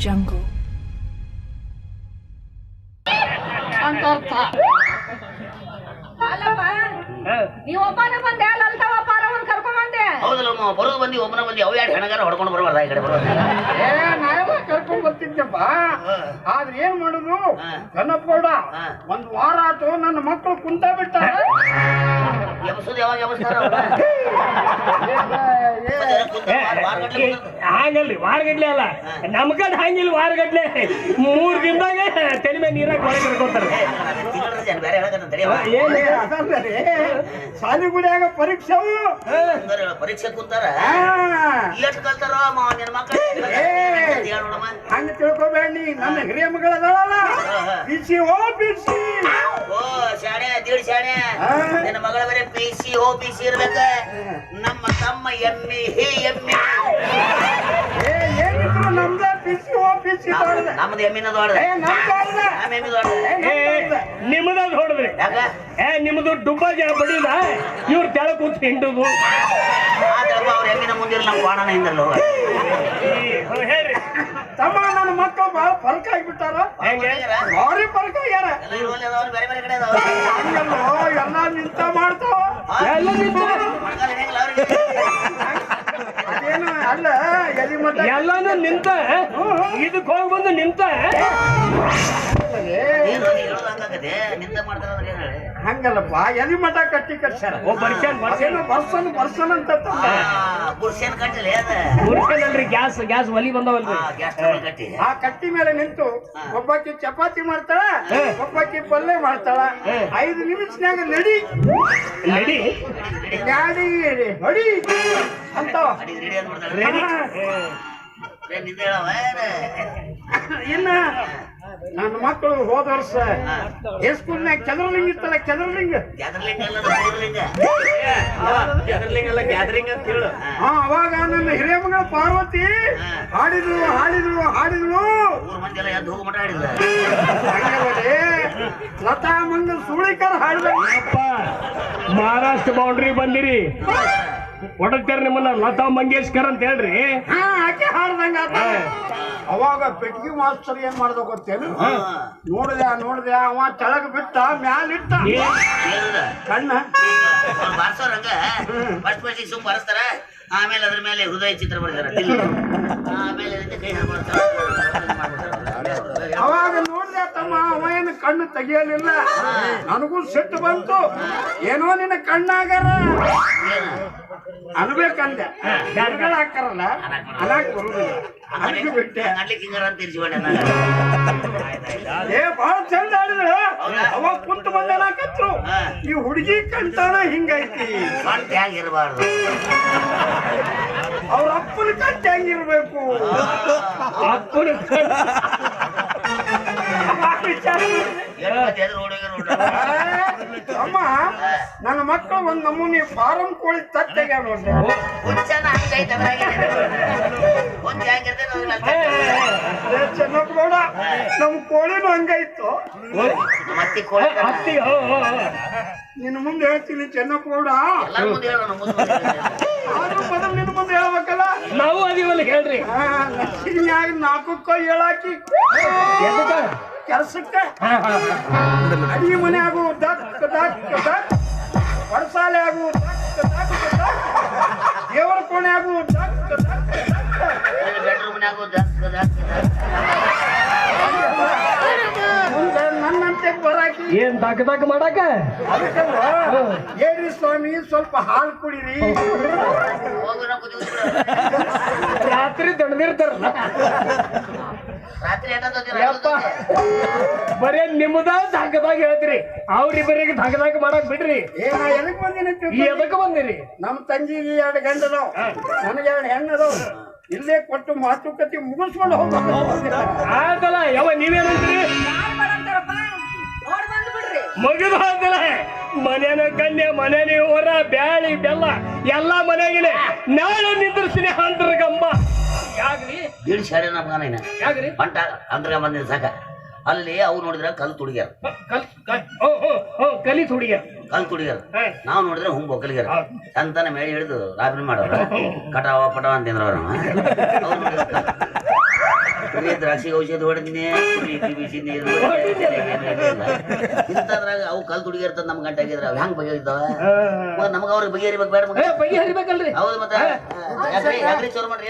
Jungle. ನೀವು ಒಬ್ಬನ ಬಂದೆ ಲಲಿತವ ಪಾರವನ್ ಕರ್ಕೊಂಡ್ ಬಂದೆ. ಹೌದಲ್ಲ ಬರೋದು ಬಂದಿ ಒಬ್ಬನ ಬಂದಿ ಅವು ಎರಡು ಹೆಣಗಾರ ಹೊಡ್ಕೊಂಡು ಬರಬಾರ್ದ ಈ ಕಡೆ ಬರೋದು. ನಾವೆಲ್ಲ ಕರ್ಕೊಂಡ್ ಬರ್ತಿದ್ದಪ್ಪ. ಆದ್ರೆ ಏನ್ ಮಾಡುದು ಕನ್ನಪ್ಪಗೌಡ, ಒಂದ್ ವಾರ ಆತು ನನ್ನ ಮಕ್ಕಳು ಕುಂತ ಬಿಟ್ಟ. ಎಬಸೋದು ಯಾವಾಗ ಎಬಸ್ತಾರ ಹಾಗಲ್ರಿ, ವಾರಗಡ್ಲೆ ಅಲ್ಲ ನಮ್ ಕಡೆ ಹಂಗಿಲ್ಲ. ವಾರಗಡ್ಲೆ 3 ದಿನದಾಗ ತಲೆ ಮೇಲೆ ನೀರಾಗ ಹೊರಗೆ ಕರ್ಕೊತಾರೆ. ಬೇರೆ ಶಾಲೆಗುಡಿಯಾಗ ಪರೀಕ್ಷೆವು ಪರೀಕ್ಷೆ ಕುಂತಾರ ಎಷ್ಟು ಕಲ್ತಾರ ನಿನ್ ಮಕ್ಕಳು ಹಂಗ ತಿಳ್ಕೊಬೇಡಿ. ನನ್ನ ಹಿರಿಯ ಮಗಳದಲ್ಲ ಬಿಸಿ ಓ ಬಿಸಿ. ಓ ಶಾಣೆ ದೇಡ್ ಶಾಣೆ ನಿನ್ನ ಮಗಳ ಬರೀ ಪಿಸಿ ಓ ಪಿಸಿ ಇರ್ಬೇಕ. ನಮ್ಮ ತಮ್ಮ ಎಮ್ಮೆ ಹೇ ಎಮ್ಮೆ ಏನಿದ್ರು ನಮ್ದ ಬಿಸಿ ಓ ಬಿಸಿ. ನಮ್ದು ಎಮ್ಮಿನ ದೊಡ್ಡ ಎಮ್ಮಿ ದೊಡ್ಡ ನಿಮ್ಮದ ಹೊಡದ್ರಿ. ನಿಮ್ದು ಡುಬ್ಬಾಜಿ ಬಡಿದ ಇವ್ರ ತೆಳ ಕೂತ್ ಹಿಂಡುದು. ಅವ್ರ ಎಮ್ಮಿನ ಮುಂದಿರ ನಮ್ ಬಾಣನ ಹಿಂದಲ್ಲ ಹೇಳ್ರಿ ತಮ್ಮ ನನ್ನ ಮಕ್ಕಳು ಬಹಳ ಫರ್ಕ್ ಆಗಿಬಿಟ್ಟಾರ. ಭಾರಿ ಫರ್ಕ್ ಆಗ್ಯಾರ. ಬೇರೆ ಬೇರೆ ಕಡೆ ಎಲ್ಲ ನಿಂತ ಮಾಡ್ತಾವ. ಎಲ್ಲ ನಿಂತ ಅದೇನು ಅಲ್ಲ ಎಲ್ಲಿ ಮಟ್ಟ ಎಲ್ಲಾನು ನಿಂತ ಇದಕ್ ಹೋಗಿ ಬಂದು ನಿಂತ ನಿಂತ ಮಾಡ್ತಾರ ಹಂಗಲ್ಲಪ್ಪ. ಎಲ್ಲಿ ಮಠ ಕಟ್ಟಿ ಕಟ್ಸ್ಯಾರ. ಬರ್ಸನ್ ಅಂತ ಬುರ್ಷನ್ ಕಟ್ಟಿಲ್ಲ ಮುರ್ಸಲ್ರಿ. ಗ್ಯಾಸ್ ಒಲಿ ಬಂದವಲ್ರಿ. ಆ ಕಟ್ಟಿ ಮೇಲೆ ನಿಂತು ಒಬ್ಬಾಕಿ ಚಪಾತಿ ಮಾಡ್ತಾಳ, ಒಬ್ಬಾಕಿ ಪಲ್ಯ ಮಾಡ್ತಾಳ. 5 ನಿಮಿಷನ್ಯಾಗ ನಡಿ ನಡಿ ಗಾಡಿ ಹೊಡಿ ಅಂತ. ಇನ್ನ ನನ್ನ ಮಕ್ಕಳು ಹೋದ ವರ್ಷ ಸ್ಕೂಲ್ನಾಗ ಚಂದ್ರಲಿಂಗ ಇತ್ತಲ್ಲ, ಚಂದ್ರಲಿಂಗ ಅವಾಗ ನನ್ನ ಹಿರಿಯ ಮಗಳ ಪಾರ್ವತಿ ಹಾಡಿದ್ರು ಹಾಡಿದ್ರು ಹಾಡಿದ್ರು. ಲತಾ ಮಂಗಲ್ ಸುಳಿಕರ್ ಹಾಡಿದ. ಮಹಾರಾಷ್ಟ್ರ ಬೌಂಡ್ರಿ ಬಂದಿರಿ ಹೊಡಕ್ತಾರ ನಿಮ್ಮನ್ನ ಲತಾ ಮಂಗೇಶ್ಕರ್ ಅಂತ ಹೇಳ್ರಿ. ಆಕೆ ಹಾಡ್ದಂಗ. ಅವಾಗ ಪೆಟ್ಗಿ ಮಾಸ್ತರ್ ಏನ್ ಮಾಡ್ದ ಗೊತ್ತೇನು? ನೋಡ್ದೆ ಅವ ಕೆಳಗ್ ಬಿಟ್ಟ ಮ್ಯಾಲಿಟ್ಟ ಕಣ್ಣ ಬಾರ್ಸೋರಂಗ ಫಸ್ಟ್ ಫಸ್ಟಿಗೆ ಸುಮ್ ಬಾರಿಸ್ತಾರ, ಆಮೇಲೆ ಅದ್ರ ಮೇಲೆ ಹೃದಯ ಚಿತ್ರ ಬರ್ತಾರ, ಆಮೇಲೆ ಕೈ ಹಾಕ್ಬಿಡ್ತಾರ. ಅವಾಗ ನೋಡ್ದೆ ತಮ್ಮ ಅವ ಏನು ಕಣ್ಣು ತೆಗಿಯಲಿಲ್ಲ. ನನಗೂ ಸಿಟ್ಟು ಬಂತು. ಏನೋ ನಿನ್ನ ಕಣ್ಣಾಗಾರ ಅನ್ಬೇಕಂದೆ. ಜನಗಳು ಹಾಕಾರಲ್ಲ ಅನಾಕ್ ಬರುದಿಲ್ಲ. ಅದಕ್ಕೆ ಬಿಟ್ಟೆ. ಬಹಳ ಚಂದ ಆಡಿದ್ರು. ಅವಾಗ ಕುಂತು ಬಂದನಾಕತ್ರು. ಈ ಹುಡುಗಿ ಕಂಠನ ಹಿಂಗೈತಿ. ಇರಬಾರ್ದು, ಅವ್ರ ಅಪ್ಪನ ಕಂಠ ಹೆಂಗಿರ್ಬೇಕು. ಅಪ್ಪನ ಅಮ್ಮ ನನ್ನ ಮಕ್ಕಳು ಒಂದ್ ನಮೂನಿ ಫಾರಂ ಕೋಳಿ ತಟ್ಟೆಗೆ ನೋಡ್ರಿ. ಚೆನ್ನಪ್ಪಗೌಡ ನಮ್ ಕೋಳಿನೂ ಹಂಗಾಯ್ತು. ನಿನ್ನ ಮುಂದೆ ಹೇಳ್ತೀನಿ ಚೆನ್ನಪ್ಪಗೌಡ. ಆದ್ರೂ ಮೊದಲು ನಿನ್ನ ಮುಂದೆ ಹೇಳ್ಬೇಕಲ್ಲ. ನಾವು ಅದೀವಲ್ಲ ಹೇಳ್ರಿ. ಲಕ್ಷ್ಮಿಯಾಗ 4 ಹೇಳಾಕಿ ಕೆಲ್ಸಕ್ಕ ಅಡಿಗೆ ಮನೆ ಆಗು ದಕ್ ದಕ್ ದಕ್, ಪಡಸಾಲೆ ಆಗು ದಕ್ ದಕ್ ದಕ್, ದೇವರ ಕೋಣೆ ಆಗು ದಕ್ ದಕ್ ಮುಂದೆ ನನ್ನಂತೆ ಬರಾಕಿ ಏನ್ ದಕ್ ಮಾಡಾಕ. ಹೇಳ್ರಿ ಸ್ವಾಮಿ ಸ್ವಲ್ಪ ಹಾಲು ಕುಡಿರಿ. ರಾತ್ರಿ ದೊಡ್ದಿರ್ತಾರಲ್ಲ. ಬರೇ ನಿಮ್ಮದ ಧಾಕದಾಗ ಹೇಳ್ತೀರಿ, ಅವ್ರಿಬ್ಬರಿಗೆ ಧಾಕದಾಗ ಮಾಡಕ್ ಬಿಡ್ರಿ. ಎದಕ್ ಬಂದಿನ ಎದಕ್ ಬಂದಿರಿ? ನಮ್ ತಂಗಿಗೆ 2 ಗಂಡದವ್, ನನಗೆ 2 ಹೆಣ್ಣದವ್. ಇಲ್ಲೇ ಕೊಟ್ಟು ಮಾತುಕತೆ ಮುಗಿಸ್ಕೊಂಡು ಹೋಗ್ಬೇಕು. ಆಯ್ತಲ್ಲ ಯಾವ ನೀವೇನಂತೀರಿ? ಮುಗಿದು ಹೋಗ್ತಲ್ಲ. ಮನೇನ ಕನ್ಯೆ ಮನೇಲಿ ಹೊರ ಬ್ಯಾಳಿ ಬೆಲ್ಲ ಎಲ್ಲಾ ಮನೆಗಿನೇ ನಾಳೆ ನಿಂದ್ರಿಸ್ತೀನಿ ಅಂತರ್ಗಮ್ಮ. ಯಾಕ್ರಿ ಇಡ್ ಶಾಲೆ ನಮ್ಗಾನ ಯಾಕ್ರಿ ಬಂಟ ಅಂತರ್ಗಮ್ಮ ಬಂದಿದ್ ಸಾಕ. ಅಲ್ಲಿ ಅವು ನೋಡಿದ್ರೆ ಕಲ್ ತುಡಿಗ್ಯಾರ, ಕಲಿ ತುಡಿಗ್ಯಾರ, ಕಲ್ ತುಡಿಗ್ಯಾರ. ನಾವು ನೋಡಿದ್ರೆ ಹುಂಗ್ ಒಕ್ಕಲಿಗ್ಯಾರ. ಚಂತನ ಮೇಳಿ ಹಿಡಿದು ರಾತ್ರಿ ಮಾಡೋರ ಕಟಾವ ಪಟಾವ ಅಂತಂದ್ರ ದ್ರಾಕ್ಷಿ ಔಷಧ ಹೊಡೆದಿನಿ ಬಿಸಿ ನೀರು ಇಂಥದ್ರಾಗ ಅವು ಕಲ್ ತುಡಿಗಿರ್ತದ ನಮ್ ಗಂಟೆ ಆಗಿದ್ರ ಅವ್ ಹೆಂಗ್ ಬಗೆಹರಿತಾವ ನಮಗ ಅವ್ರಿಗೆ ಬಗೆಹರಿಬೇಕು ಬೇಡ ಮಗ ಬಗೆಹರಿಬೇಕಲ್ರಿ ಹೌದು ಮತ್ತೆ ಯಾಕ್ರಿ ಚೋರ್ ಮಾಡ್ರಿ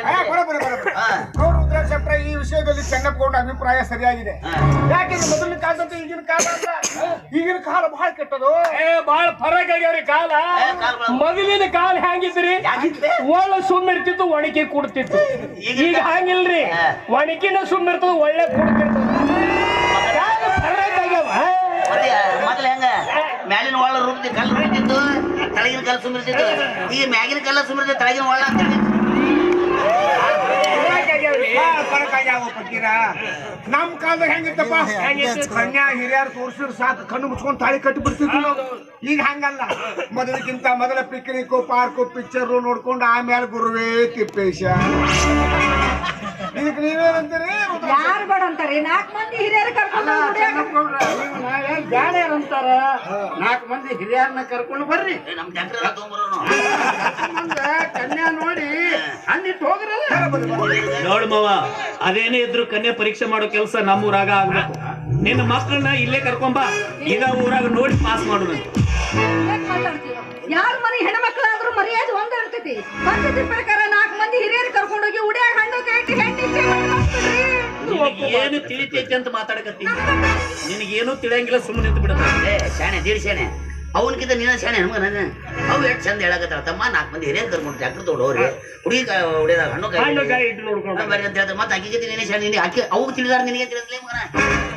ಈ ವಿಷಯದಲ್ಲಿ ಚೆನ್ನಪ್ಪಗೌಡ ಅಭಿಪ್ರಾಯ ಸರಿಯಾಗಿದೆ. ಯಾಕೆಂದ್ರೆ ಮೊದಲಿನ ಕಾಲದಂತೆ ಈಗಿನ ಕಾಲ ಅಲ್ಲ. ಈಗಿನ ಕಾಲ ಬಹಳ ಕೆಟ್ಟದು. ಬಾಳ ಫರಕ್ ಆಗ್ಯಾವ್ರಿ ಕಾಲ. ಮೊದಲಿನ ಕಾಲ ಹೆಂಗಿದ್ರಿ ಒಳ್ಳ ಸುಮ್ಮಿರ್ತಿತ್ತು ಒಣಕಿ ಕುಡ್ತಿತ್ತು. ಈಗ ಹಂಗಿಲ್ರಿ ಒಣಕಿನ ಸುಮ್ಮಿರ್ತದ ಒಳ್ಳೆ ಕುಡ್ತಿರ್ತದ. ಫರಕ್ ಆಗ್ಯಾವ. ಮೊದಲ ಹೆಂಗ ಮ್ಯಾಲಿನ ಒಳ್ಳ ರುಬ್ತಿ ಕಲ್ಲು ರುಬ್ತಿತ್ತು ತಳಗಿನ ಕಲ್ಲು ಸುಮ್ಮಿರ್ತಿತ್ತು. ಈಗ ಮ್ಯಾಗಿನ ಕಲ್ಲ ಸುಮ್ಮಿರ್ತದೆ ತಳಗಿನ ಒಳ್ಳ ಅಂತ ನಮ್ ಕಾಲದಾಗ ಹೆಂಗಿತ್ತಪ್ಪ ಕನ್ಯಾ ಹಿರಿಯರು ತೋರ್ಸಿದ್ರು ಸಾಕು ಕಣ್ಣು ಮುಚ್ಕೊಂಡು ತಾಳಿ ಕಟ್ಟಿ ಬಿಡ್ತಿದ್ವಿ ನಾವು. ಈಗ ಹಂಗಲ್ಲ. ಮೊದಲಕ್ಕಿಂತ ಮೊದಲ ಪಿಕ್ನಿಕ್ ಪಾರ್ಕ್ ಪಿಕ್ಚರ್ ನೋಡ್ಕೊಂಡು ಆಮೇಲೆ ಗುರುವೇ ತಿಪ್ಪೇಶ. ಇದಕ್ಕೆ ನೀವೇನಂತೀರಿ? ಯಾರು ಬೇಡ ಅಂತಾರೆ 4 ಮಂದಿ ಹಿರಿಯರು ಕರ್ಕೊಂಡು ಬ್ಯಾಡ ಅಂತಾರ. 4 ಮಂದಿ ಹಿರಿಯರನ್ನ ಕರ್ಕೊಂಡು ಬರ್ರಿ. ನಮ್ ಟ್ಯಾಕ್ಟರ್ ತಗೊಂಡ್ಬರೋನು ಕನ್ಯಾ ನೋಡಿ ಅಂದಿಟ್ಟು ಹೋಗ್ರಲ್ಲ. ನೋಡು ಮಾವ, ಅದೇನೇ ಇದ್ರು ಕನ್ಯಾ ಪರೀಕ್ಷೆ ಮಾಡೋ ಕೆಲಸ ನಮ್ಮ ಊರಾಗ ಆಗ್ಬೇಕು. ನಿನ್ನ ಮಕ್ಕಳನ್ನ ಇಲ್ಲೇ ಕರ್ಕೊಂಬ, ಈಗ ಊರಾಗ ನೋಡಿ ಪಾಸ್ ಮಾಡೋಣ. ಯಾರ ಮನೆ ಹೆಣ್ಮಕ್ಳಾದ್ರೂ ಮರ್ಯಾದೆ ಒಂದ ಇರ್ತೈತಿ. ಪದ್ಧತಿ ಪ್ರಕಾರ 4 ಮಂದಿ ಹಿರಿಯರು ಕರ್ಕೊಂಡೋಗಿ ಉಡ್ಯಾಗ ಹಣ್ಣು ಕೇಟಿ ಹೆಣ್ಣಿಚ್ಚೆ ಏನು ತಿಳಿತೈತಿ ಅಂತ ಮಾತಾಡಕತ್ತಿ. ನಿನಗೇನು ತಿಳಿಯಂಗಿಲ್ಲ, ಸುಮ್ಮನೆ ನಿಂತು ಬಿಡ. ಶಾಣೆ ದೀಡ್ ಶಾಣೆ ಅವನಕಿಂತ ನೀನ ಶಾಣೆ ನಮಗ ನಾನು ಅವು ಎಷ್ಟು ಚಂದ ಹೇಳಕತ್ತಾರ ತಮ್ಮ 4 ಮಂದಿ ಹಿರಿಯರು ಕರ್ಕೊಂಡು ಟ್ಯಾಕ್ಟರ್ ತಗೊಂಡವ್ರಿ ಹುಡುಗಿ ಹೊಡೆದಾಗ ಹಣ್ಣು ಕಾಯಿ ಇಟ್ಟು ನೋಡ್ಕೊಂಡು ಬರ್ರಿ ಅಂತ ಹೇಳ್ತಾರೆ. ಮತ್ತೆ ಆಕಿಗೆ ನೀನೇ ಶಾಣೆ ನಿನಗೆ ಆಕೆ ಅವು ತಿಳಿದಾರ ನಿನಗೆ ತಿಳಿದ್ಲೇ ಮಗನ.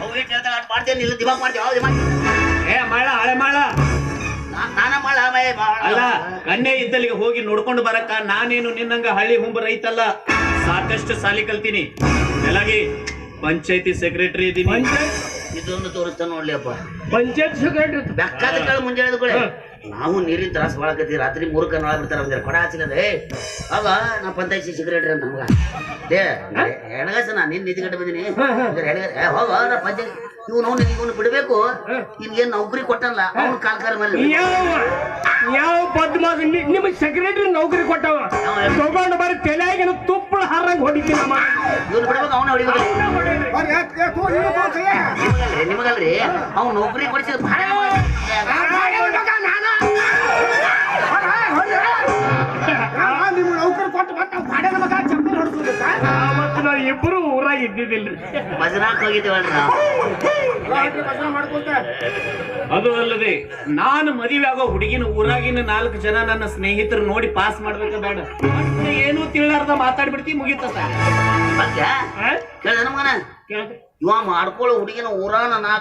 ಅವು ಎಷ್ಟು ಹೇಳ್ತಾರೆ ಅಷ್ಟು ಮಾಡ್ತೇನೆ ಇಲ್ಲ ದಿಮಾಕ್ ಮಾಡ್ತೇವೆ ಯಾವ ದಿಮಾಕ್ ಮಾಡ ಹಳೆ ಮಾಡ ನಾನ ಮಾಡ ಅಲ್ಲ. ಕನ್ಯೆ ಇದ್ದಲ್ಲಿಗೆ ಹೋಗಿ ನೋಡ್ಕೊಂಡು ಬರಕ್ಕ ನಾನೇನು ನಿನ್ನಂಗ ಹಳ್ಳಿ ಹುಂಬ ರೈತಲ್ಲ, ಸಾಕಷ್ಟು ಸಾಲಿ ಕಲ್ತೀನಿ. ಎಲ್ಲಾಗಿ ಪಂಚಾಯತಿ ಸೆಕ್ರೆಟರಿ ಇದೀನಿ. ಇದೊಂದು ತೋರಿಸ್ತಾ ನೋಡ್ಲಿ ಅಪ್ಪ. ಪಂಚಾಯತ್ ಸೆಕ್ರೆಟರಿ ಬೆಕ್ಕಾದ ಕಾಳ ಮುಂಜಾನೆ ಕೂಡ ನಾವು ನೀರಿನ ತ್ರಾಸ ಬಾಳಕತ್ತೀವಿ. ರಾತ್ರಿ 3 ನಾಳ ಬಿಡ್ತಾರ ಒಂದಿರ ಕೊಡ ಹಚ್ಚಿಲ್ಲದೆ ಆಗ ನಾ ಪಂಚಾಯತಿ ಸೆಕ್ರೆಟರಿ ಅಂತ ನಮ್ಗ ಹೆಣಗಾಸ ನಾ ನಿನ್ ನಿಧಿಗಟ್ಟ ಬಂದಿನಿ ಹೋಗ ನಾ ಪಂಚಾಯತ್ ಇವ್ನು ಇವನು ಬಿಡ್ಬೇಕು. ಇನ್ಗೇನ್ ನೌಕರಿ ಕೊಟ್ಟಲ್ಲ ಅವ್ನು ಕಾಲ್ಕಾರ ಮಾಡಿ ಯಾವ ಬದ್ಮಾಗ ನಿಮಗ್ ಸೆಕ್ರೆಟರಿ ನೌಕರಿ ಕೊಟ್ಟವ ತಗೊಂಡು ಬರೀ ತಲೆಯಾಗಿನ ತುಪ್ಪಳ ಹಾರಂಗ್ ಹೊಡಿತೀನಿ. ಇವ್ನು ಬಿಡ್ಬೇಕು ಅವನ ಹೊಡಿಬೇಕು. ನಿಮಗಲ್ರಿ ಅವ್ನು ನೌಕರಿ ಕೊಡಿಸಿದ ನಿಮ್ಗೆ ನೌಕರಿ ಕೊಟ್ಟು ಮತ್ತೆ ಭಾಡೆ ನಮಗ ಚಪ್ಪಲಿ ಹೊಡ್ಸೋದಕ್ಕ ಅವತ್ತು ನಾವು ಇಬ್ಬರು ಊರಾಗ ಇದ್ದಿದ್ದಿಲ್ರಿ. ಭಜನಾಕ್ ಹೋಗಿದ್ದೇವಲ್ರಿ ನಾವು. ಅದು ಅಲ್ಲದೆ ನಾನು ಮದುವೆ ಆಗೋ ಹುಡುಗಿನ ಊರಾಗಿನ 4 ಜನ ನನ್ನ ಸ್ನೇಹಿತರು ನೋಡಿ ಪಾಸ್ ಮಾಡ್ಬೇಕ ಬೇಡ. ಏನು ತಿಳಾರ್ದ ಮಾತಾಡ್ಬಿಡ್ತಿ ಮುಗಿತ. ಕೇಳ್ದ ನಮಗನ ಇವ ಮಾಡ್ಕೊಳ್ಳೋ ಹುಡುಗಿನ ಊರಾನ 4